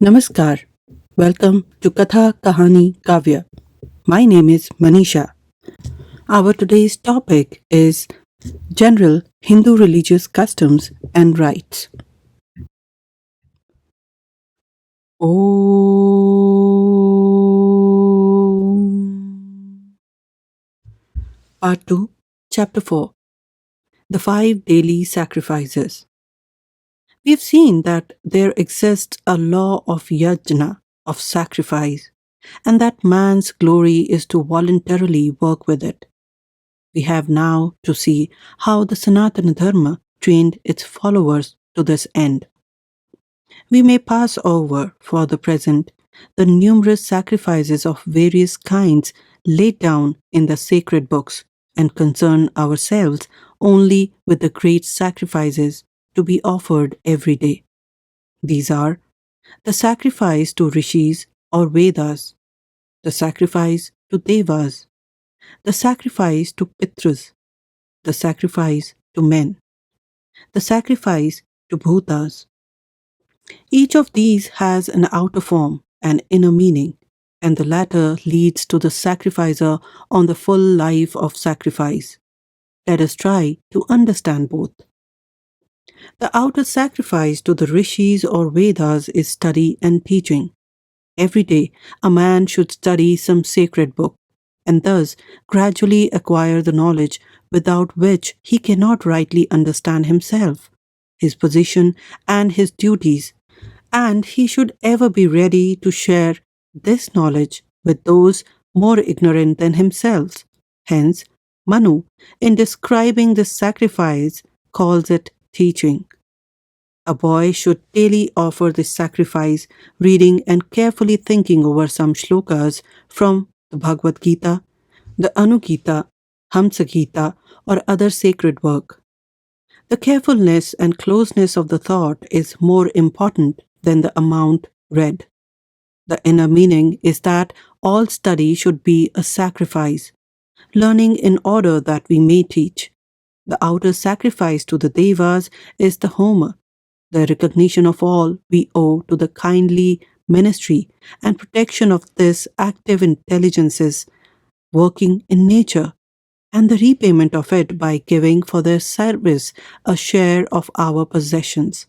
Namaskar. Welcome to Katha Kahani Kavya. My name is Manisha. Our today's topic is general Hindu religious customs and rites. Om. Part 2, Chapter 4. The 5 Daily Sacrifices. We have seen that there exists a law of yajna, of sacrifice, and that man's glory is to voluntarily work with it. We have now to see how the Sanatana Dharma trained its followers to this end. We may pass over, for the present, the numerous sacrifices of various kinds laid down in the sacred books and concern ourselves only with the great sacrifices to be offered every day. These are the sacrifice to rishis or Vedas, the sacrifice to devas, the sacrifice to pitras, the sacrifice to men, the sacrifice to bhutas. Each of these has an outer form and inner meaning, and the latter leads to the sacrificer on the full life of sacrifice. Let us try to understand both. The outer sacrifice to the rishis or Vedas is study and teaching. Every day, a man should study some sacred book, and thus gradually acquire the knowledge without which he cannot rightly understand himself, his position, and his duties, and he should ever be ready to share this knowledge with those more ignorant than himself. Hence, Manu, in describing this sacrifice, calls it teaching. A boy should daily offer this sacrifice, reading and carefully thinking over some shlokas from the Bhagavad Gita, the Anugita, Hamsa-gita, or other sacred work. The carefulness and closeness of the thought is more important than the amount read. The inner meaning is that all study should be a sacrifice, learning in order that we may teach. The outer sacrifice to the devas is the homa, the recognition of all we owe to the kindly ministry and protection of this active intelligences working in nature, and the repayment of it by giving for their service a share of our possessions.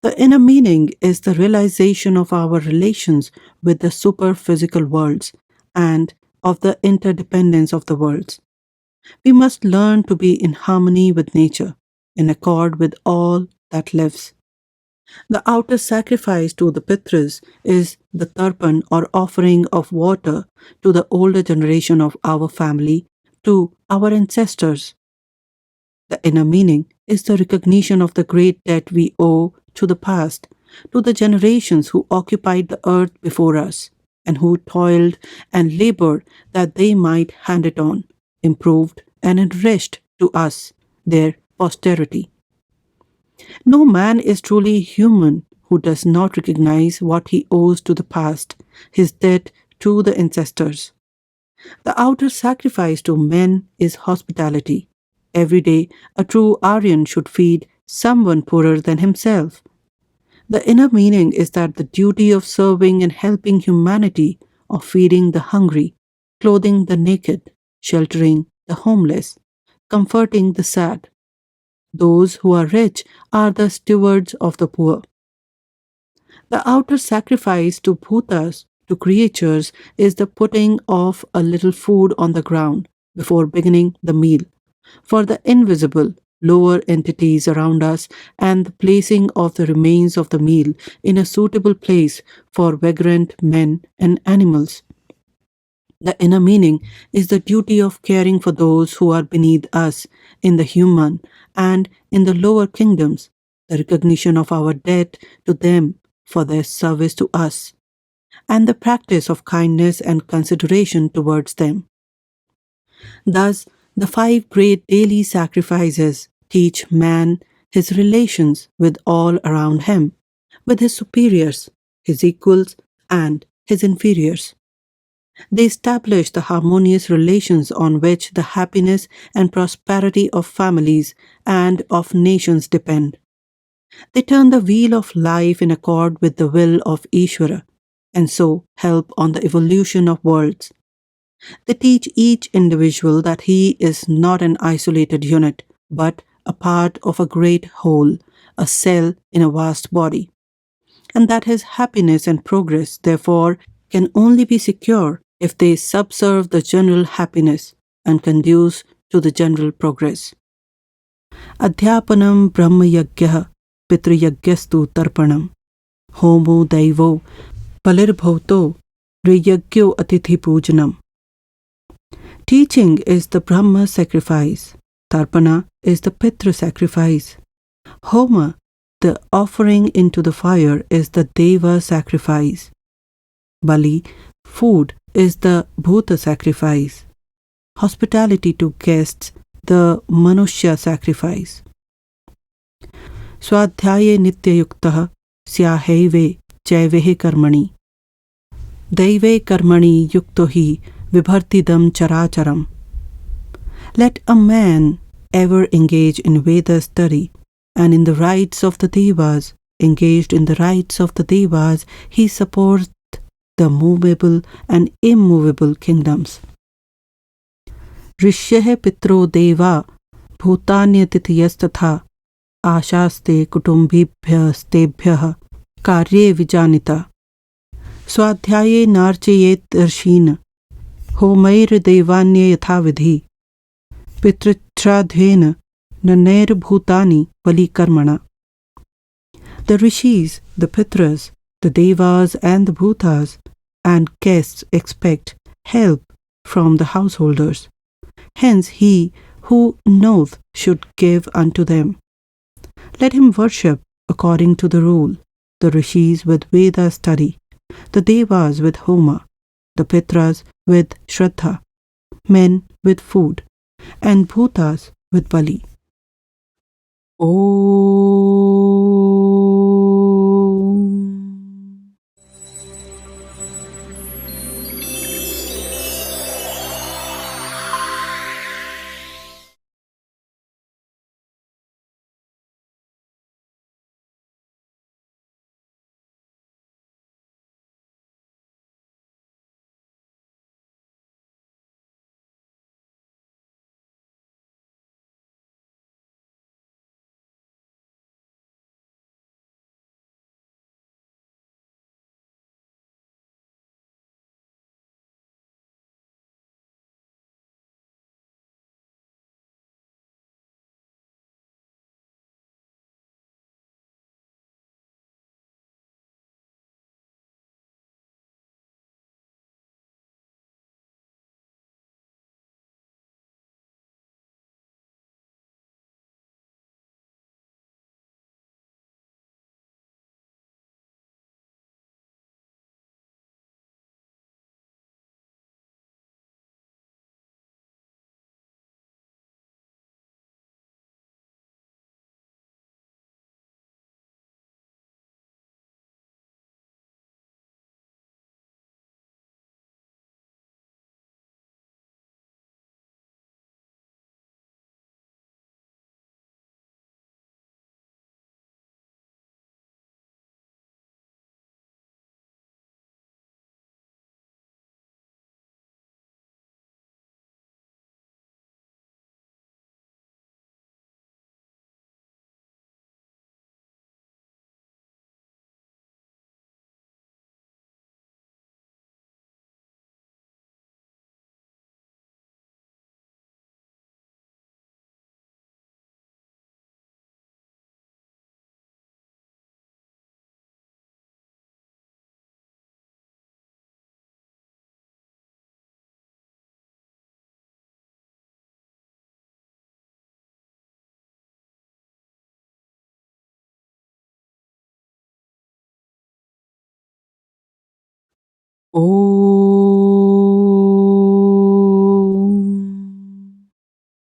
The inner meaning is the realization of our relations with the superphysical worlds and of the interdependence of the worlds. We must learn to be in harmony with nature, in accord with all that lives. The outer sacrifice to the pitras is the tarpan or offering of water to the older generation of our family, to our ancestors. The inner meaning is the recognition of the great debt we owe to the past, to the generations who occupied the earth before us, and who toiled and labored that they might hand it on, improved and enriched to us, their posterity. No man is truly human who does not recognize what he owes to the past, his debt to the ancestors. The outer sacrifice to men is hospitality. Every day, a true Aryan should feed someone poorer than himself. The inner meaning is that the duty of serving and helping humanity, of feeding the hungry, clothing the naked, sheltering the homeless, comforting the sad. Those who are rich are the stewards of the poor. The outer sacrifice to bhutas, to creatures, is the putting of a little food on the ground before beginning the meal, for the invisible, lower entities around us, and the placing of the remains of the meal in a suitable place for vagrant men and animals. The inner meaning is the duty of caring for those who are beneath us in the human and in the lower kingdoms, the recognition of our debt to them for their service to us, and the practice of kindness and consideration towards them. Thus, the 5 great daily sacrifices teach man his relations with all around him, with his superiors, his equals, and his inferiors. They establish the harmonious relations on which the happiness and prosperity of families and of nations depend. They turn the wheel of life in accord with the will of Ishvara and so help on the evolution of worlds. They teach each individual that he is not an isolated unit, but a part of a great whole, a cell in a vast body, and that his happiness and progress, therefore, can only be secure if they subserve the general happiness and conduce to the general progress. Adhyapanam brahmayagya pitrayagyastu tarpanam homo daivo palirbhauto riyagyo atithi pujanam. Teaching is the Brahma sacrifice. Tarpana is the Pitra sacrifice. Homa, the offering into the fire, is the Deva sacrifice. Bali, food, is the Bhuta sacrifice. Hospitality to guests, the Manushya sacrifice. Swadhyaye nityayuktah syahaive chaivehe karmani. Daive karmani yukto hi vibhartidam characharam. Let a man ever engage in Veda study, and in the rites of the Devas, engaged in the rites of the Devas, he supports the movable and immovable kingdoms. Rishyehe pitro deva bhutanyatityastatha ashaste kutumbibhyah stebhyah karye vijanita. Swadhyaye narchayet darshin homair devanya yathavidhi pitrachradhena naner bhutani valikarmana. The rishis, the pitras, the devas and the bhutas and guests expect help from the householders. Hence he who knoweth should give unto them. Let him worship according to the rule, the rishis with Veda study, the devas with Homa, the pitras with Shraddha, men with food, and bhutas with Bali. Om. Om.